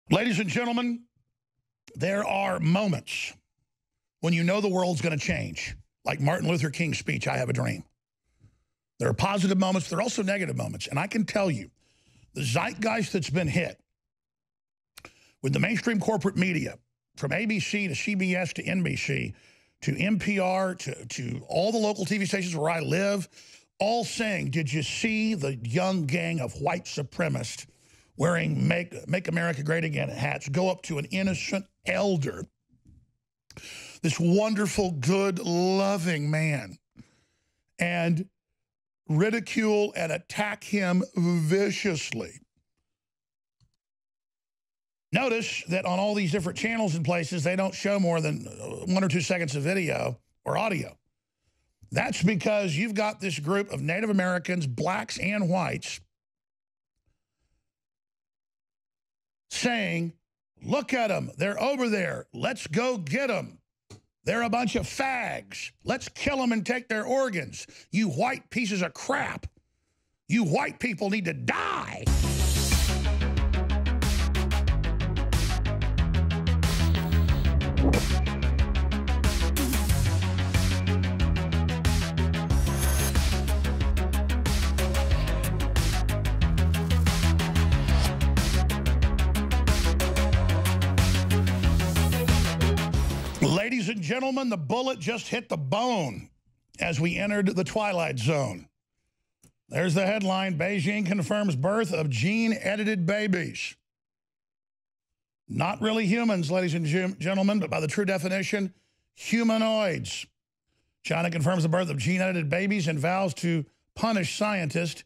Ladies and gentlemen, there are moments when you know the world's going to change, like Martin Luther King's speech, I Have a Dream. There are positive moments, but there are also negative moments. And I can tell you, the zeitgeist that's been hit with the mainstream corporate media, from ABC to CBS to NBC to NPR to all the local TV stations where I live, all saying, did you see the young gang of white supremacists wearing Make America Great Again hats go up to an innocent elder, this wonderful, good, loving man, and ridicule and attack him viciously. Notice that on all these different channels and places, they don't show more than 1 or 2 seconds of video or audio. That's because you've got this group of Native Americans, blacks and whites, saying, look at them, they're over there, let's go get them. They're a bunch of fags. Let's kill them and take their organs. You white pieces of crap. You white people need to die. Ladies and gentlemen, the bullet just hit the bone as we entered the twilight zone. There's the headline: Beijing confirms birth of gene-edited babies. Not really humans, ladies and gentlemen, but by the true definition, humanoids. China confirms the birth of gene-edited babies and vows to punish scientist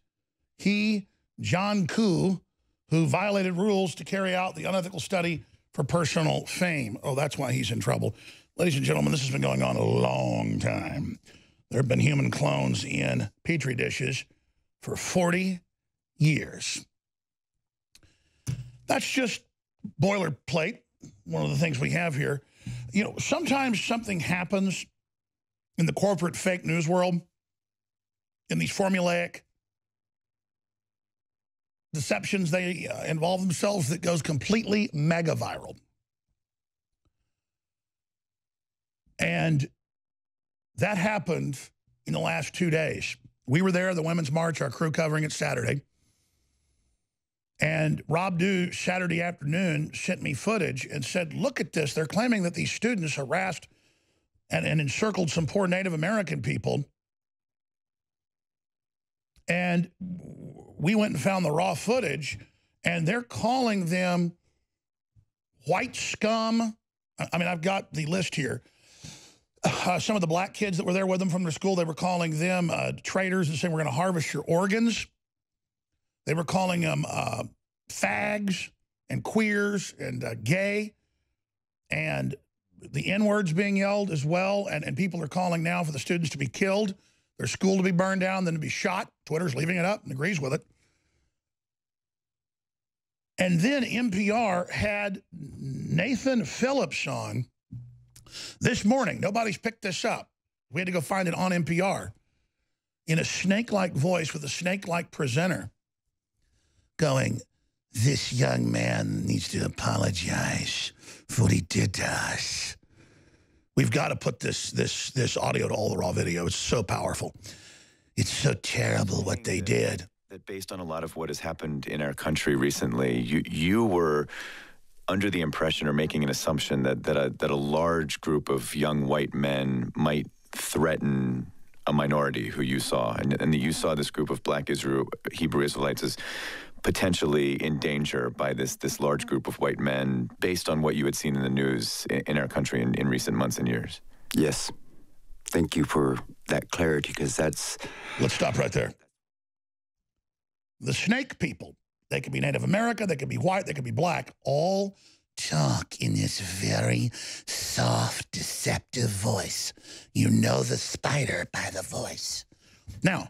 He Jiankui, who violated rules to carry out the unethical study for personal fame. Oh, that's why he's in trouble. Ladies and gentlemen, this has been going on a long time. There have been human clones in Petri dishes for 40 years. That's just boilerplate, one of the things we have here. You know, sometimes something happens in the corporate fake news world, in these formulaic deceptions they involve themselves, that goes completely mega viral. And that happened in the last 2 days. We were there, the Women's March, our crew covering it Saturday. And Rob Dew, Saturday afternoon, sent me footage and said, look at this. They're claiming that these students harassed and encircled some poor Native American people. And we went and found the raw footage, and they're calling them white scum. I mean, I've got the list here. Some of the black kids that were there with them from their school, they were calling them traitors and saying, we're going to harvest your organs. They were calling them fags and queers and gay, and the N-words being yelled as well. And people are calling now for the students to be killed, their school to be burned down, then to be shot. Twitter's leaving it up and agrees with it. And then NPR had Nathan Phillips on this morning. Nobody's picked this up. We had to go find it on NPR, in a snake-like voice with a snake-like presenter, going, this young man needs to apologize for what he did to us. We've got to put this audio to all the raw video. It's so powerful. It's so terrible what they did. That based on a lot of what has happened in our country recently, you were under the impression or making an assumption that a large group of young white men might threaten a minority who you saw, and that you saw this group of black Hebrew Israelites as potentially in danger by this large group of white men, based on what you had seen in the news in our country in recent months and years. Yes. Thank you for that clarity, because that's... Let's stop right there. The snake people, they could be Native American, they could be white, they could be black, all talk in this very soft, deceptive voice. You know the spider by the voice. Now,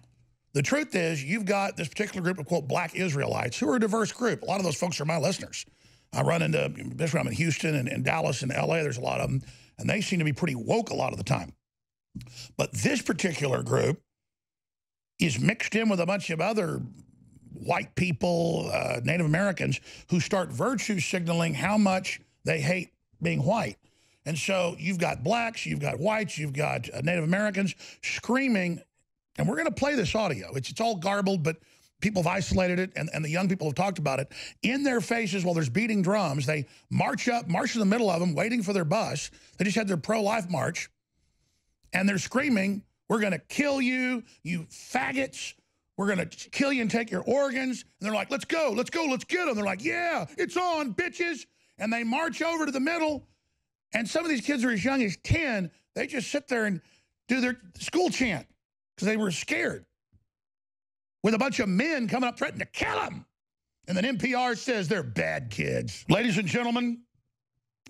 the truth is, you've got this particular group of, quote, black Israelites, who are a diverse group. A lot of those folks are my listeners. I run into, especially when I'm in Houston and Dallas and LA, there's a lot of them, and they seem to be pretty woke a lot of the time. But this particular group is mixed in with a bunch of other white people, Native Americans, who start virtue signaling how much they hate being white. And so you've got blacks, you've got whites, you've got Native Americans screaming, and we're going to play this audio. It's all garbled, but people have isolated it, and the young people have talked about it. In their faces, while there's beating drums, they march in the middle of them, waiting for their bus. They just had their pro-life march, and they're screaming, "We're going to kill you, you faggots. We're going to kill you and take your organs." And they're like, let's go, let's go, let's get them. They're like, yeah, it's on, bitches. And they march over to the middle, and some of these kids are as young as 10. They just sit there and do their school chant because they were scared, with a bunch of men coming up threatening to kill them. And then NPR says they're bad kids. Ladies and gentlemen,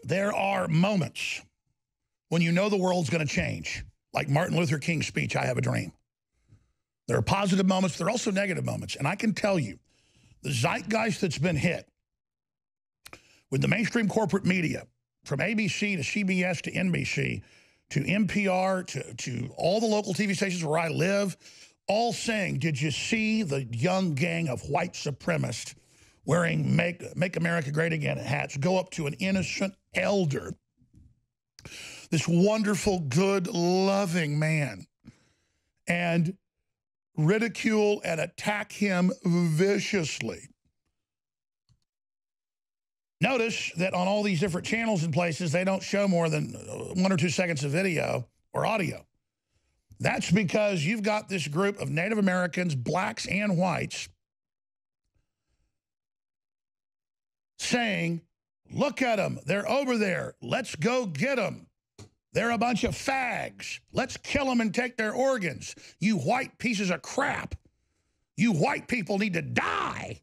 there are moments when you know the world's going to change. Like Martin Luther King's speech, "I have a dream." There are positive moments. There are also negative moments. And I can tell you, the zeitgeist that's been hit with the mainstream corporate media, from ABC to CBS to NBC to NPR to all the local TV stations where I live, all saying, did you see the young gang of white supremacists wearing Make America Great Again hats go up to an innocent elder, this wonderful, good, loving man, and ridicule and attack him viciously? Notice that on all these different channels and places, they don't show more than 1 or 2 seconds of video or audio. That's because you've got this group of Native Americans, blacks and whites, saying, look at them, they're over there, let's go get them. They're a bunch of fags. Let's kill them and take their organs. You white pieces of crap. You white people need to die.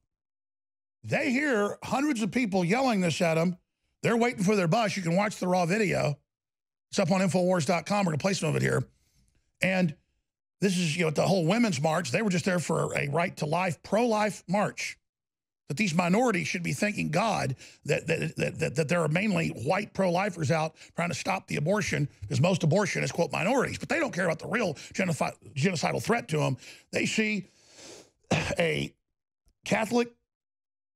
They hear hundreds of people yelling this at them. They're waiting for their bus. You can watch the raw video. It's up on Infowars.com. We're going to play some of it here. And this is, you know, the whole women's march. They were just there for a right to life, pro-life march. That these minorities should be thanking God that there are mainly white pro-lifers out trying to stop the abortion, because most abortion is, quote, minorities. But they don't care about the real genocidal threat to them. They see a Catholic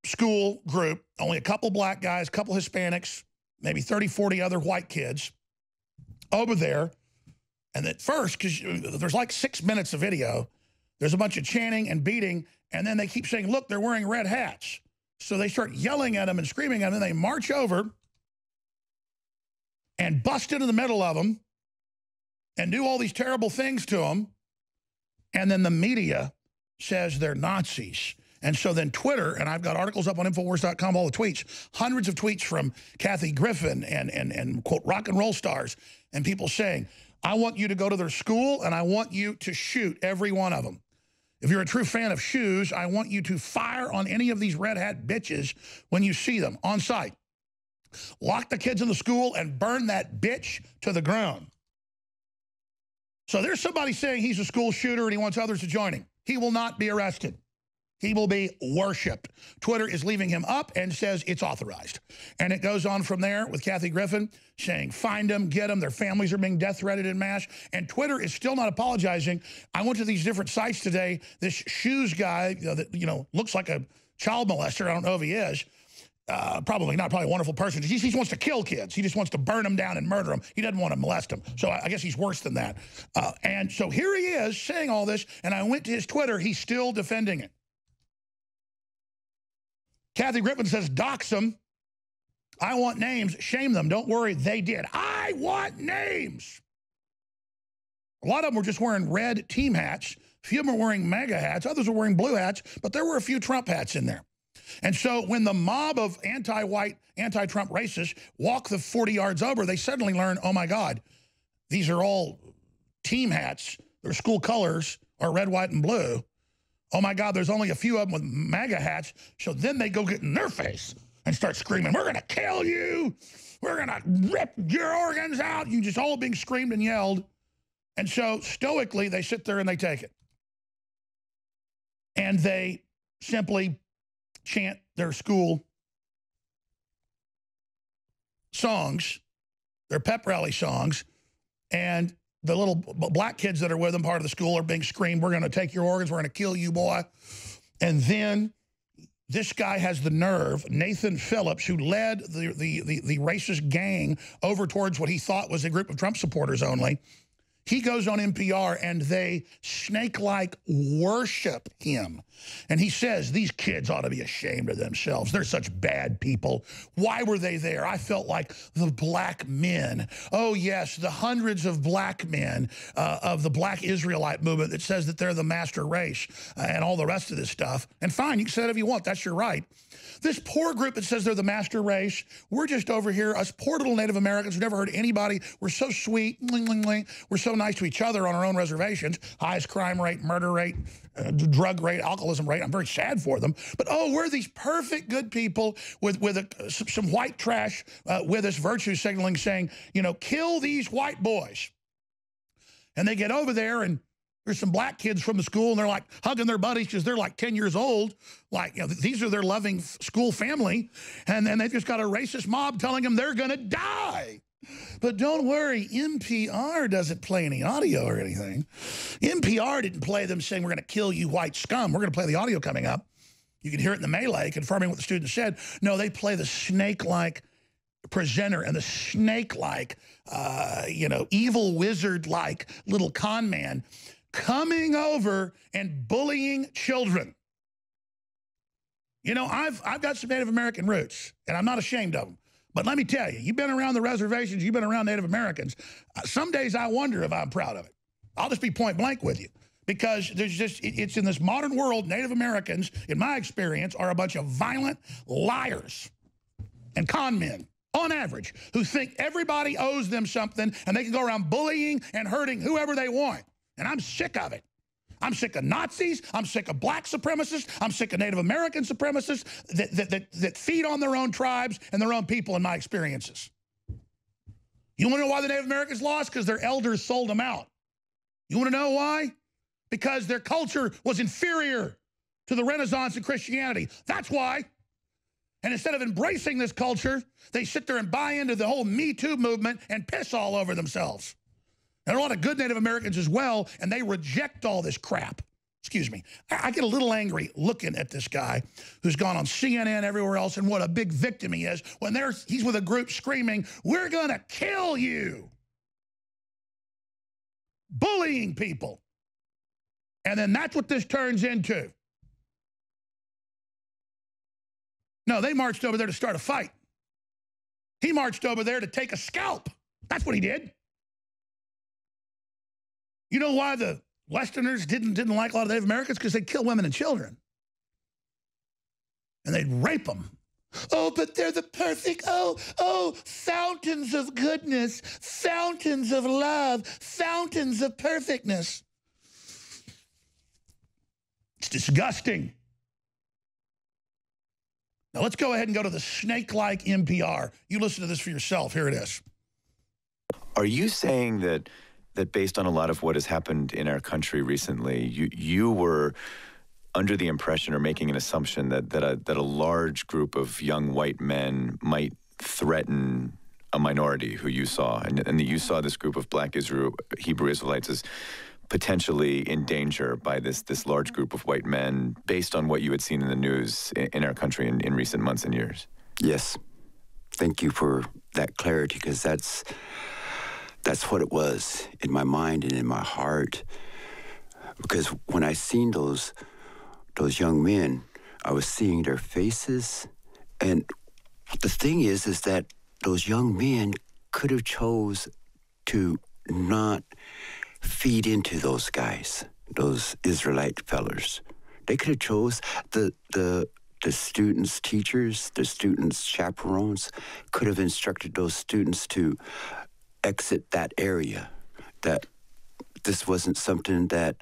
school group, only a couple black guys, a couple Hispanics, maybe 30, 40 other white kids over there. And at first, because there's like 6 minutes of video, there's a bunch of chanting and beating, and then they keep saying, look, they're wearing red hats. So they start yelling at them and screaming at them, and they march over and bust into the middle of them and do all these terrible things to them. And then the media says they're Nazis. And so then Twitter, and I've got articles up on Infowars.com, all the tweets, hundreds of tweets from Kathy Griffin and quote, rock and roll stars, and people saying, I want you to go to their school, and I want you to shoot every one of them. If you're a true fan of shoes, I want you to fire on any of these red hat bitches when you see them on site. Lock the kids in the school and burn that bitch to the ground. So there's somebody saying he's a school shooter and he wants others to join him. He will not be arrested. He will be worshipped. Twitter is leaving him up and says it's authorized. And it goes on from there with Kathy Griffin saying, find them, get them. Their families are being death threatened en masse. And Twitter is still not apologizing. I went to these different sites today. This shoes guy that, you know, looks like a child molester. I don't know if he is. Probably not, probably a wonderful person. He just wants to kill kids. He just wants to burn them down and murder them. He doesn't want to molest them. So I guess he's worse than that. And so here he is saying all this, and I went to his Twitter. He's still defending it. Kathy Griffin says, dox them. I want names. Shame them. Don't worry, they did. I want names. A lot of them were just wearing red team hats. A few of them were wearing MAGA hats. Others were wearing blue hats. But there were a few Trump hats in there. And so when the mob of anti-white, anti-Trump racists walk the 40 yards over, they suddenly learn, oh, my God, these are all team hats. Their school colors are red, white, and blue. Oh, my God, there's only a few of them with MAGA hats. So then they go get in their face and start screaming, we're going to kill you. We're going to rip your organs out. You just all being screamed and yelled. And so stoically, they sit there and they take it. And they simply chant their school songs, their pep rally songs, and the little black kids that are with them, part of the school, are being screamed, we're going to take your organs, we're going to kill you, boy. And then this guy has the nerve, Nathan Phillips, who led the racist gang over towards what he thought was a group of Trump supporters only. He goes on NPR and they snake-like worship him. And he says, these kids ought to be ashamed of themselves. They're such bad people. Why were they there? I felt like the black men. Oh, yes, the hundreds of black men of the black Israelite movement that says that they're the master race and all the rest of this stuff. And fine, you can say that if you want. That's your right. This poor group that says they're the master race, we're just over here, us poor little Native Americans who never hurt anybody. We're so sweet. We're so nice to each other on our own reservations. Highest crime rate, murder rate, drug rate, alcoholism rate. I'm very sad for them. But, oh, we're these perfect good people with some white trash with us, virtue signaling, saying, you know, kill these white boys. And they get over there and there's some black kids from the school, and they're like hugging their buddies because they're like 10 years old. Like, you know, these are their loving school family. And then they've just got a racist mob telling them they're going to die. But don't worry, NPR doesn't play any audio or anything. NPR didn't play them saying, we're going to kill you white scum. We're going to play the audio coming up. You can hear it in the melee, confirming what the student said. No, they play the snake-like presenter and the snake-like, you know, evil wizard-like little con man coming over and bullying children. You know, I've got some Native American roots, and I'm not ashamed of them. But let me tell you, you've been around the reservations, you've been around Native Americans. Some days I wonder if I'm proud of it. I'll just be point blank with you. Because there's just, it's in this modern world, Native Americans, in my experience, are a bunch of violent liars and con men, on average, who think everybody owes them something and they can go around bullying and hurting whoever they want. And I'm sick of it. I'm sick of Nazis. I'm sick of black supremacists. I'm sick of Native American supremacists that feed on their own tribes and their own people in my experiences. You want to know why the Native Americans lost? Because their elders sold them out. You want to know why? Because their culture was inferior to the Renaissance and Christianity. That's why. And instead of embracing this culture, they sit there and buy into the whole Me Too movement and piss all over themselves. And a lot of good Native Americans as well, and they reject all this crap. Excuse me. I get a little angry looking at this guy who's gone on CNN, everywhere else, and what a big victim he is when he's with a group screaming, we're going to kill you. Bullying people. And then that's what this turns into. No, they marched over there to start a fight. He marched over there to take a scalp. That's what he did. You know why the Westerners didn't like a lot of Native Americans? Because they'd kill women and children. And they'd rape them. Oh, but they're the perfect, fountains of goodness, fountains of love, fountains of perfectness. It's disgusting. Now, let's go ahead and go to the snake-like NPR. You listen to this for yourself. Here it is. Are you saying that based on a lot of what has happened in our country recently, you were under the impression or making an assumption that a large group of young white men might threaten a minority who you saw, and that you saw this group of black Hebrew Israelites as potentially in danger by this large group of white men based on what you had seen in the news in our country in recent months and years? Yes. Thank you for that clarity, because that's what it was in my mind and in my heart. Because when I seen those young men, I was seeing their faces. And the thing is that those young men could have chose to not feed into those guys, those Israelite fellers. They could have chose the students' teachers, the students' chaperones could have instructed those students to exit that area, that this wasn't something that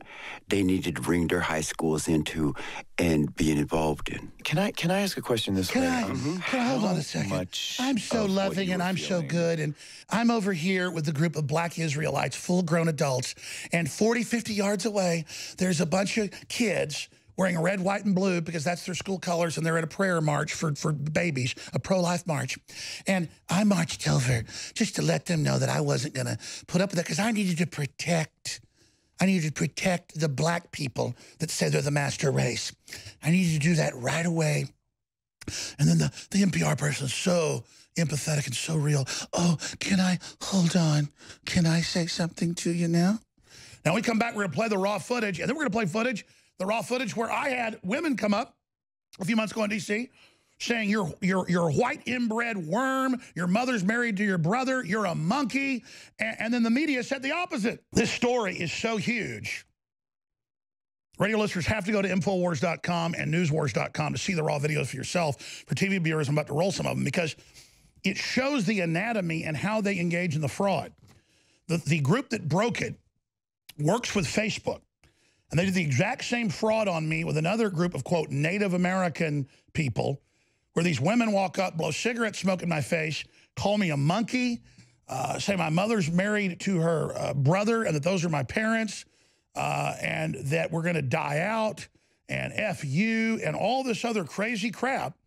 they needed to bring their high schools into and being involved in. Can I ask a question this way? Can I hold on a second? I'm so loving and I'm so good, and I'm over here with a group of black Israelites, full-grown adults, and 40, 50 yards away, there's a bunch of kids wearing red, white, and blue because that's their school colors, and they're at a prayer march for babies, a pro-life march. And I marched over just to let them know that I wasn't going to put up with that because I needed to protect I need to protect the black people that say they're the master race. I need to do that right away. And then the NPR person is so empathetic and so real. Oh, hold on. Can I say something to you now? Now we come back, we're gonna play the raw footage, and then we're gonna play the raw footage where I had women come up a few months ago in D.C. saying you're a white inbred worm, your mother's married to your brother, you're a monkey, and then the media said the opposite. This story is so huge. Radio listeners have to go to Infowars.com and Newswars.com to see the raw videos for yourself. For TV viewers, I'm about to roll some of them because it shows the anatomy and how they engage in the fraud. The group that broke it works with Facebook. And they did the exact same fraud on me with another group of, quote, Native American people, where these women walk up, blow cigarette smoke in my face, call me a monkey, say my mother's married to her brother and that those are my parents, and that we're going to die out, and F you, and all this other crazy crap.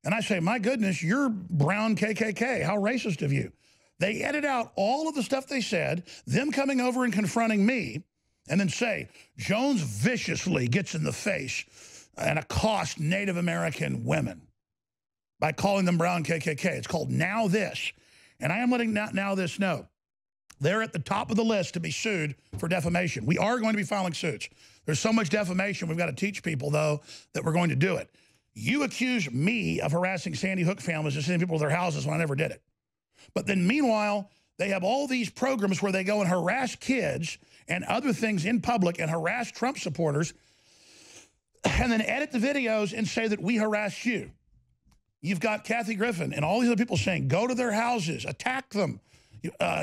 And I say, my goodness, you're brown KKK. How racist of you. They edit out all of the stuff they said, them coming over and confronting me, and then say, Jones viciously gets in the face and accosts Native American women by calling them brown KKK. It's called Now This. And I am letting Now This know. They're at the top of the list to be sued for defamation. We are going to be filing suits. There's so much defamation, we've got to teach people, though, that we're going to do it. You accuse me of harassing Sandy Hook families and sending people to their houses when I never did it. But then meanwhile, they have all these programs where they go and harass kids and other things in public and harass Trump supporters and then edit the videos and say that we harass you. You've got Kathy Griffin and all these other people saying, go to their houses, attack them.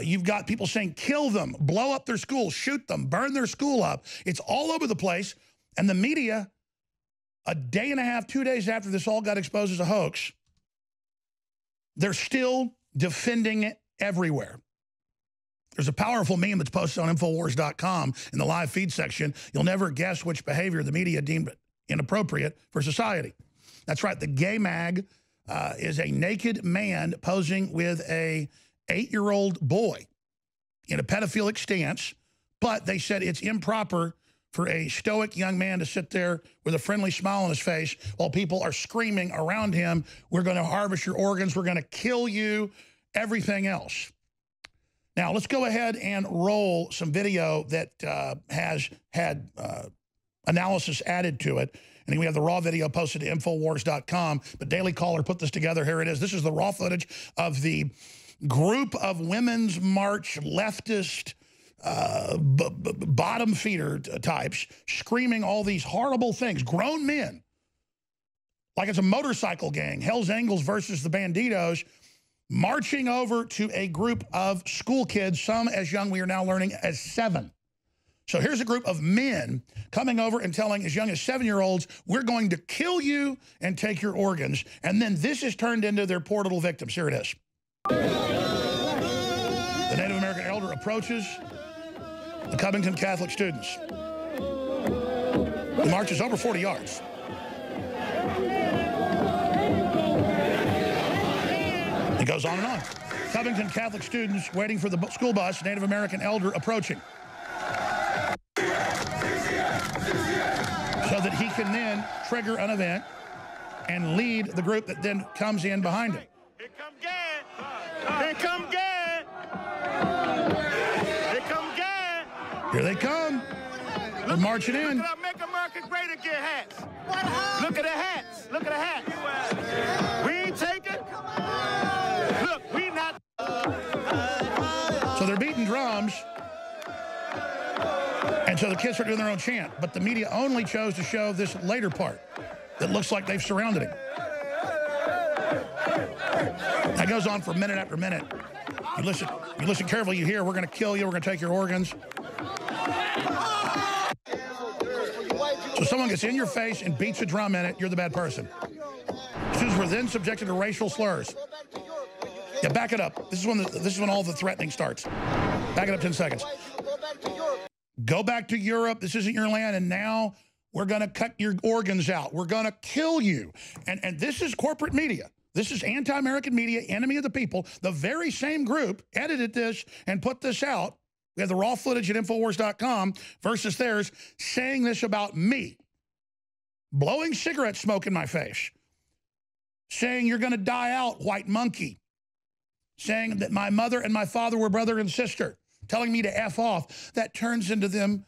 You've got people saying, kill them, blow up their schools, shoot them, burn their school up. It's all over the place. And the media, a day and a half, 2 days after this all got exposed as a hoax, they're still defending it everywhere. There's a powerful meme that's posted on Infowars.com in the live feed section. You'll never guess which behavior the media deemed inappropriate for society. That's right. The gay mag is a naked man posing with a 8-year-old boy in a pedophilic stance, but they said it's improper for a stoic young man to sit there with a friendly smile on his face while people are screaming around him, we're going to harvest your organs, we're going to kill you, everything else. Now, let's go ahead and roll some video that has had analysis added to it. And we have the raw video posted to Infowars.com. But Daily Caller put this together. Here it is. This is the raw footage of the group of Women's March leftist bottom feeder types screaming all these horrible things. Grown men, like it's a motorcycle gang, Hell's Angels versus the Banditos, marching over to a group of school kids, some as young, we are now learning, as 7. So here's a group of men coming over and telling as young as 7-year-olds, we're going to kill you and take your organs. And then this is turned into their poor little victims. Here it is. The Native American elder approaches the Covington Catholic students. The march is over 40 yards. It goes on and on. Covington Catholic students waiting for the school bus, Native American elder approaching. So that he can then trigger an event and lead the group that then comes in behind him. Here come Gad. Here come Gad. Here come Gad. Here they come. They're marching in. Look at our Make America Great Again hats. Look at the hats. Look at the hats. We ain't taking. Look, we not. So they're beating drums. And so the kids are doing their own chant. But the media only chose to show this later part that looks like they've surrounded him. That goes on for minute after minute. You listen carefully, you hear, we're going to kill you, we're going to take your organs. So someone gets in your face and beats a drum in it, you're the bad person. Students were then subjected to racial slurs. Yeah, back it up. This is when all the threatening starts. Back it up 10 seconds. Go back to Europe. This isn't your land, and now we're going to cut your organs out. We're going to kill you. And this is corporate media. This is anti-American media, enemy of the people. The very same group edited this and put this out We have the raw footage at Infowars.com versus theirs saying this about me. Blowing cigarette smoke in my face. Saying you're going to die out, white monkey. Saying that my mother and my father were brother and sister. Telling me to F off. That turns into them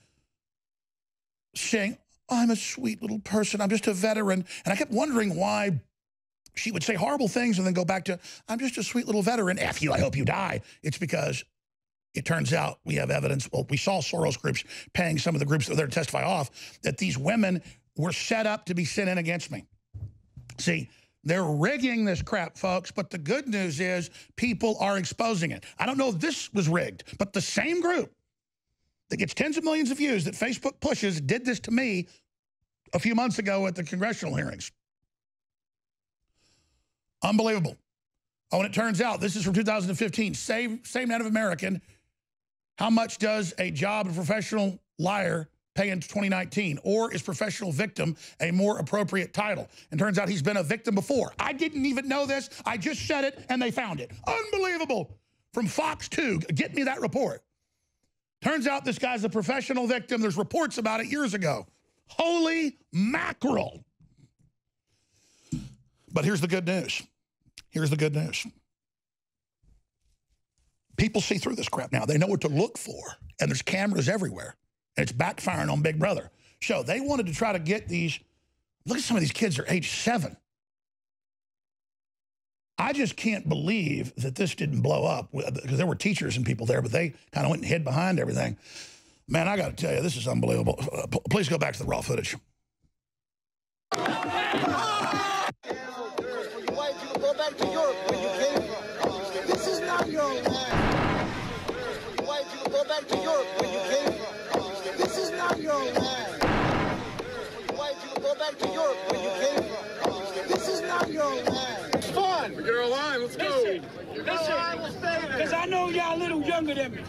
saying, I'm a sweet little person. I'm just a veteran. And I kept wondering why she would say horrible things and then go back to, I'm just a sweet little veteran. F you, I hope you die. It's because it turns out we have evidence. Well, we saw Soros groups paying some of the groups that are there to testify off that these women were set up to be sent in against me. See, they're rigging this crap, folks, but the good news is people are exposing it. I don't know if this was rigged, but the same group that gets tens of millions of views that Facebook pushes did this to me a few months ago at the congressional hearings. Unbelievable. Oh, and it turns out, this is from 2015, same Native American. How much does a job of professional liar pay in 2019? Or is professional victim a more appropriate title? And turns out he's been a victim before. I didn't even know this. I just said it, and they found it. Unbelievable. From Fox 2, get me that report. Turns out this guy's a professional victim. There's reports about it years ago. Holy mackerel. But here's the good news. Here's the good news. People see through this crap now. They know what to look for. And there's cameras everywhere. And it's backfiring on Big Brother. So they wanted to try to get these. Look at some of these kids. They're age 7. I just can't believe that this didn't blow up. Because there were teachers and people there. But they kind of went and hid behind everything. Man, I got to tell you, this is unbelievable. Please go back to the raw footage. Go back to Europe where you came from. This is not your land. Why did you go back to Europe where you came from? This is not your land. Why did you go back to Europe where you came from? This is not your land. It's fun. You're alive. Let's go. Listen, because I know y'all a little younger than me.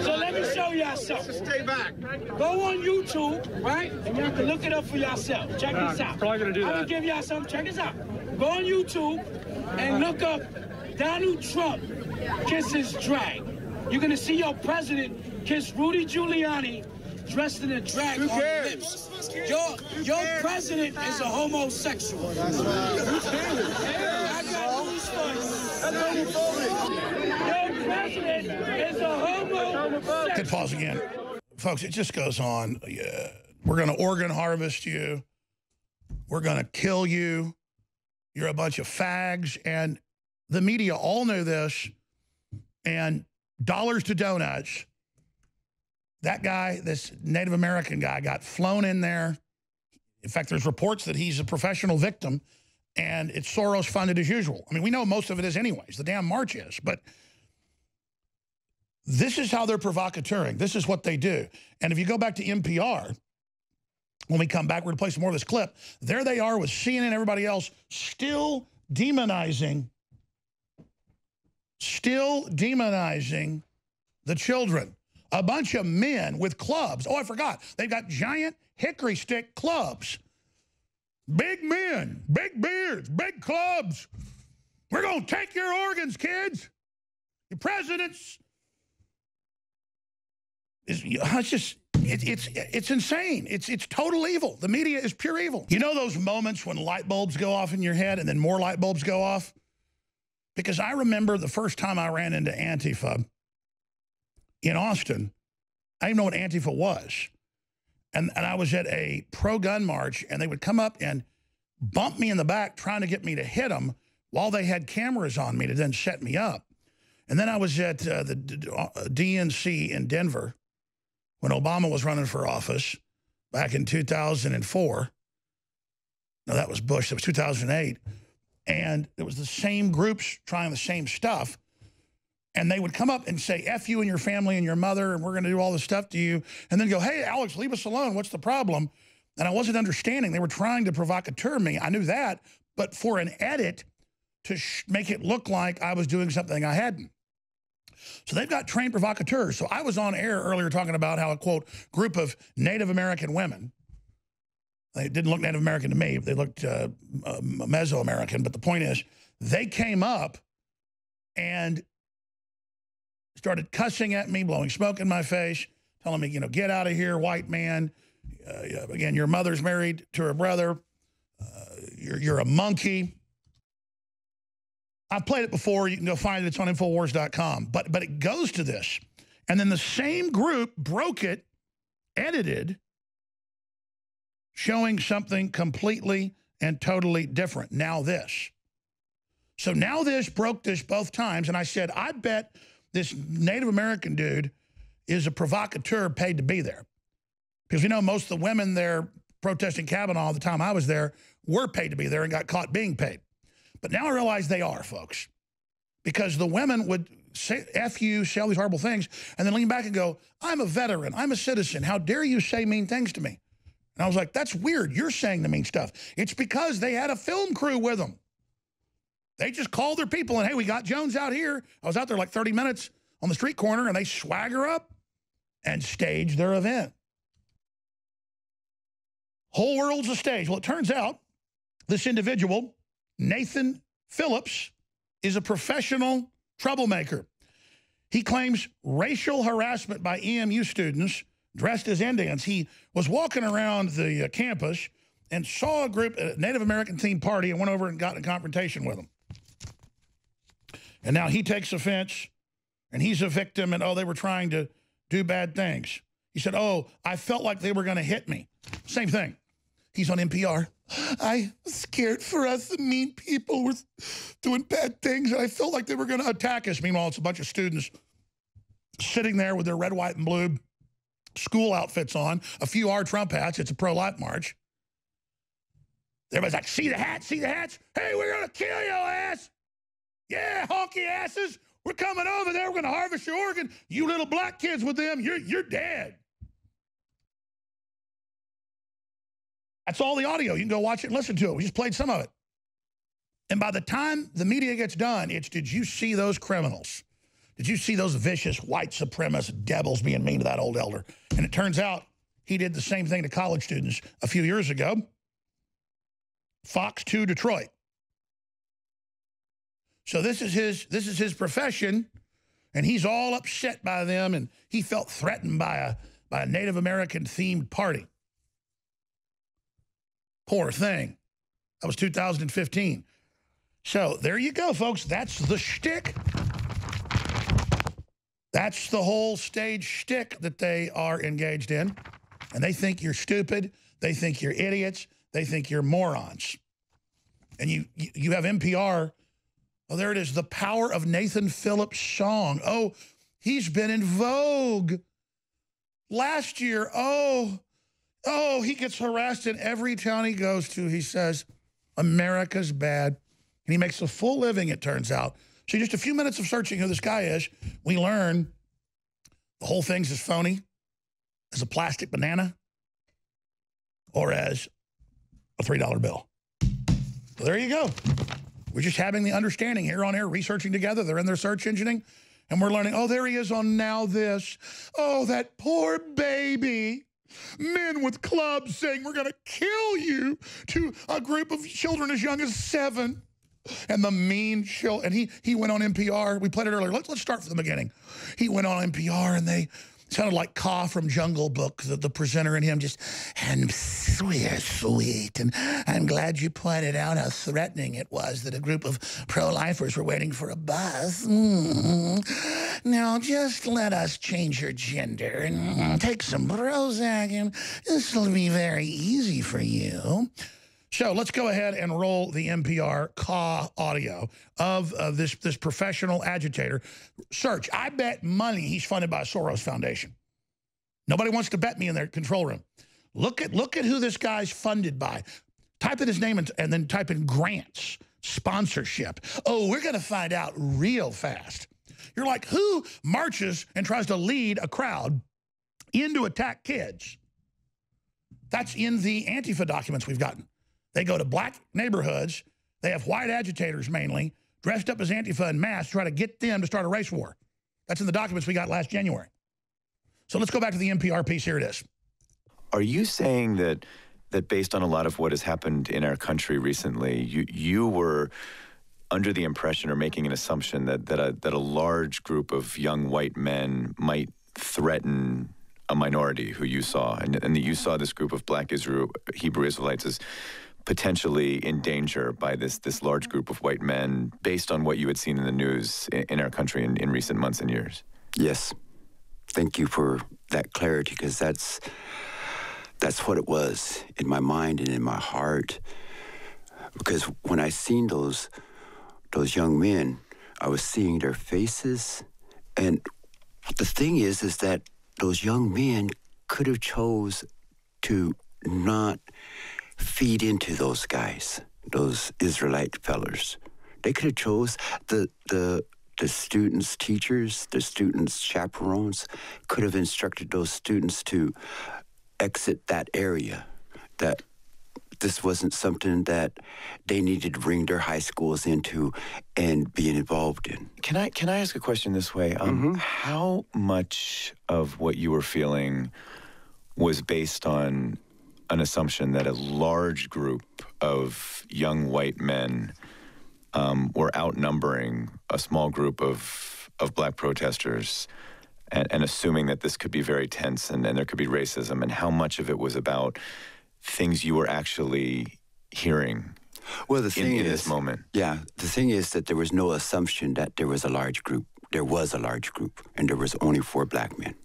So let me show y'all something. Just stay back. Go on YouTube, right? And y'all can look it up for yourself. Check this out. Probably gonna do that. I'm gonna give y'all something. Check this out. Go on YouTube and look up Donald Trump kisses drag. You're gonna see your president kiss Rudy Giuliani dressed in a drag on the lips. Your president is a homosexual. I got news for you. Your president is a homosexual. Could pause again. Folks, it just goes on. We're going to organ harvest you. We're going to kill you. You're a bunch of fags. And the media all knew this. And dollars to donuts. That guy, this Native American guy, got flown in there. In fact, there's reports that he's a professional victim, and it's Soros funded as usual. I mean, we know most of it is anyways. The damn march is. But this is how they're provocateuring. This is what they do. And if you go back to NPR, when we come back, we're going to play some more of this clip. There they are with CNN and everybody else still demonizing the children. A bunch of men with clubs. Oh, I forgot. They've got giant hickory stick clubs. Big men, big beards, big clubs. We're going to take your organs, kids. Your presidents. It's insane. It's total evil. The media is pure evil. You know those moments when light bulbs go off in your head and then more light bulbs go off? Because I remember the first time I ran into Antifa in Austin. I didn't know what Antifa was. And I was at a pro-gun march, and they would come up and bump me in the back trying to get me to hit them while they had cameras on me to then set me up. And then I was at the DNC in Denver when Obama was running for office back in 2004. No, that was Bush. That was 2008. And it was the same groups trying the same stuff. And they would come up and say, F you and your family and your mother, and we're going to do all this stuff to you. And then go, hey, Alex, leave us alone. What's the problem? And I wasn't understanding. They were trying to provocateur me. I knew that. But for an edit to make it look like I was doing something I hadn't. So they've got trained provocateurs. So I was on air earlier talking about how a, quote, group of Native American women, they didn't look Native American to me. They looked Mesoamerican. But the point is, they came up and started cussing at me, blowing smoke in my face, telling me, get out of here, white man. Again, your mother's married to her brother. You're a monkey. I've played it before. You can go find it. It's on Infowars.com. But it goes to this. And then the same group broke it, edited, showing something completely and totally different. Now this. So now this broke this both times. And I said, I bet this Native American dude is a provocateur paid to be there. Because most of the women there protesting Kavanaugh the time I was there were paid to be there and got caught being paid. But now I realize they are, folks. Because the women would say, F you, say all these horrible things, and then lean back and go, I'm a veteran, I'm a citizen, how dare you say mean things to me? And I was like, that's weird, you're saying the mean stuff. It's because they had a film crew with them. They just called their people and, hey, we got Jones out here. I was out there like 30 minutes on the street corner, and they swagger up and stage their event. Whole world's a stage. Well, it turns out this individual, Nathan Phillips, is a professional troublemaker. He claims racial harassment by EMU students dressed as Indians. He was walking around the campus and saw a group, a Native American themed party, and went over and got in a confrontation with them. And now he takes offense, and he's a victim, and, oh, they were trying to do bad things. He said, oh, I felt like they were going to hit me. Same thing. He's on NPR. I was scared for us. The mean people were doing bad things, and I felt like they were going to attack us. Meanwhile, it's a bunch of students sitting there with their red, white, and blue school outfits on, a few Our Trump hats. It's a pro-life march. Everybody's like, see the hats? See the hats? Hey, we're going to kill your ass. Yeah, honky asses. We're coming over there. We're going to harvest your organ. You little black kids with them, you're dead. That's all the audio. You can go watch it and listen to it. We just played some of it. And by the time the media gets done, it's, did you see those criminals? Did you see those vicious white supremacist devils being mean to that old elder? And it turns out he did the same thing to college students a few years ago. Fox 2 Detroit. So this is his profession, and he's all upset by them, and he felt threatened by a Native American themed party. Poor thing. That was 2015. So there you go, folks. That's the shtick. That's the whole stage shtick that they are engaged in. And they think you're stupid. They think you're idiots. They think you're morons. And you have NPR. Oh, there it is. The Power of Nathan Phillips song. Oh, he's been in Vogue last year. Oh, he gets harassed in every town he goes to. He says, America's bad. And he makes a full living, it turns out. So just a few minutes of searching who this guy is, we learn the whole thing's as phony as a plastic banana or as a $3 bill. So there you go. We're just having the understanding here on air, researching together. They're in their search engineing, and we're learning, oh, there he is on Now This. Oh, that poor baby. Men with clubs saying we're going to kill you to a group of children as young as 7. And the mean children. And he went on NPR. We played it earlier. Let's start from the beginning. He went on NPR, and they sounded like Ka from Jungle Book, the presenter, and him just, and sweet. And I'm glad you pointed out how threatening it was that a group of pro-lifers were waiting for a bus. Now, just let us change your gender and take some Prozac, and this will be very easy for you. So let's go ahead and roll the NPR Ka audio of this professional agitator. Search. I bet money he's funded by a Soros Foundation. Nobody wants to bet me in their control room. Look at who this guy's funded by. Type in his name and then type in grants, sponsorship. Oh, we're going to find out real fast. You're like, who marches and tries to lead a crowd in to attack kids? That's in the Antifa documents we've gotten. They go to black neighborhoods. They have white agitators mainly, dressed up as Antifa and masks, try to get them to start a race war. That's in the documents we got last January. So let's go back to the NPR piece. Here it is. Are you saying that based on a lot of what has happened in our country recently, you were under the impression or making an assumption that a large group of young white men might threaten a minority who you saw, and that you saw this group of black Hebrew Israelites as potentially in danger by this large group of white men based on what you had seen in the news in our country in recent months and years? Yes. Thank you for that clarity, because that's what it was in my mind and in my heart. Because when I seen those young men, I was seeing their faces, and the thing is that those young men could have chose to not feed into those guys, those Israelite fellers. They could have chose the students' teachers, the students' chaperones could have instructed those students to exit that area, that this wasn't something that they needed to bring their high schools into and being involved in. Can I ask a question this way? How much of what you were feeling was based on an assumption that a large group of young white men were outnumbering a small group of black protesters, and assuming that this could be very tense and there could be racism, and how much of it was about things you were actually hearing? Well, the thing in this moment. Yeah, the thing is that there was no assumption that there was a large group. There was a large group, and there was only 4 black men.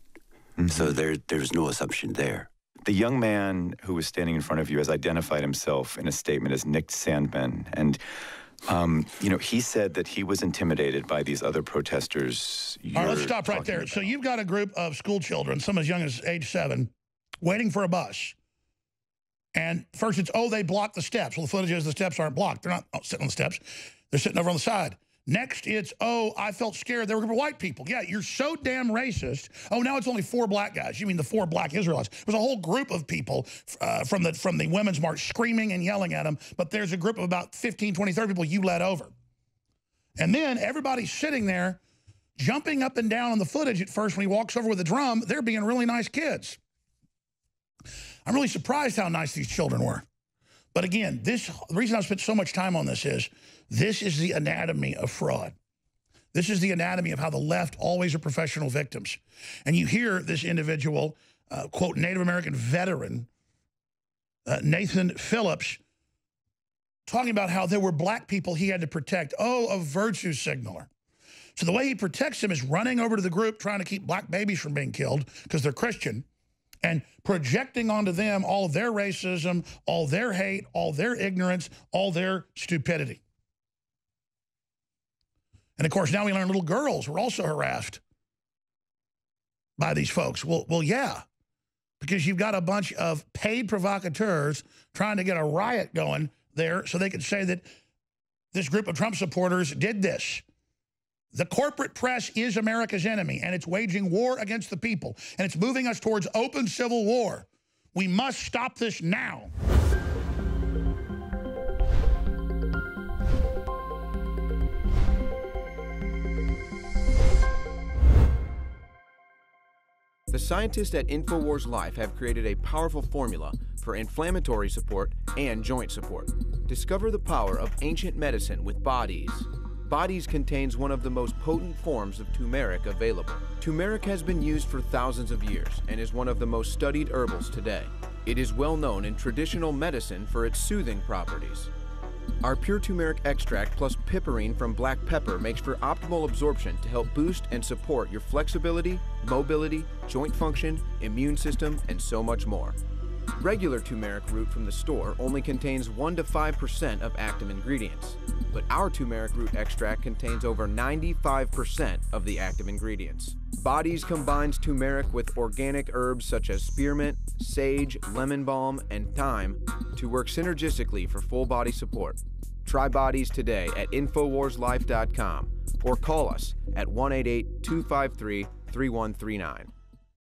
Mm-hmm. So there's no assumption there. The young man who was standing in front of you has identified himself in a statement as Nick Sandman, and he said that he was intimidated by these other protesters. All right, let's stop right there. So you've got a group of school children, some as young as age 7, waiting for a bus. And first it's, they blocked the steps. Well, the footage is the steps aren't blocked. They're not sitting on the steps. They're sitting over on the side. Next it's, I felt scared. There were a group of white people. Yeah, you're so damn racist. Now it's only 4 black guys. You mean the 4 black Israelites. There's a whole group of people from the Women's March screaming and yelling at them, but there's a group of about 15, 20, 30 people you led over. And then everybody's sitting there jumping up and down on the footage at first when he walks over with a drum. They're being really nice kids. I'm really surprised how nice these children were. But again, the reason I've spent so much time on this is the anatomy of fraud. This is the anatomy of how the left always are professional victims. And you hear this individual, quote, Native American veteran, Nathan Phillips, talking about how there were black people he had to protect. A virtue signaler. So the way he protects them is running over to the group, trying to keep black babies from being killed because they're Christian, and projecting onto them all of their racism, all their hate, all their ignorance, all their stupidity. And of course, now we learn little girls were also harassed by these folks. Well, yeah, because you've got a bunch of paid provocateurs trying to get a riot going there so they could say that this group of Trump supporters did this. The corporate press is America's enemy, and it's waging war against the people, and it's moving us towards open civil war. We must stop this now. The scientists at InfoWars Life have created a powerful formula for inflammatory support and joint support. Discover the power of ancient medicine with Bodies. Bodies contains one of the most potent forms of turmeric available. Turmeric has been used for thousands of years and is one of the most studied herbals today. It is well known in traditional medicine for its soothing properties. Our pure turmeric extract plus piperine from black pepper makes for optimal absorption to help boost and support your flexibility, mobility, joint function, immune system, and so much more. Regular turmeric root from the store only contains 1 to 5% of active ingredients, but our turmeric root extract contains over 95% of the active ingredients. Bodies combines turmeric with organic herbs such as spearmint, sage, lemon balm, and thyme to work synergistically for full body support. Try Bodies today at InfoWarsLife.com or call us at 1-888-253-3139.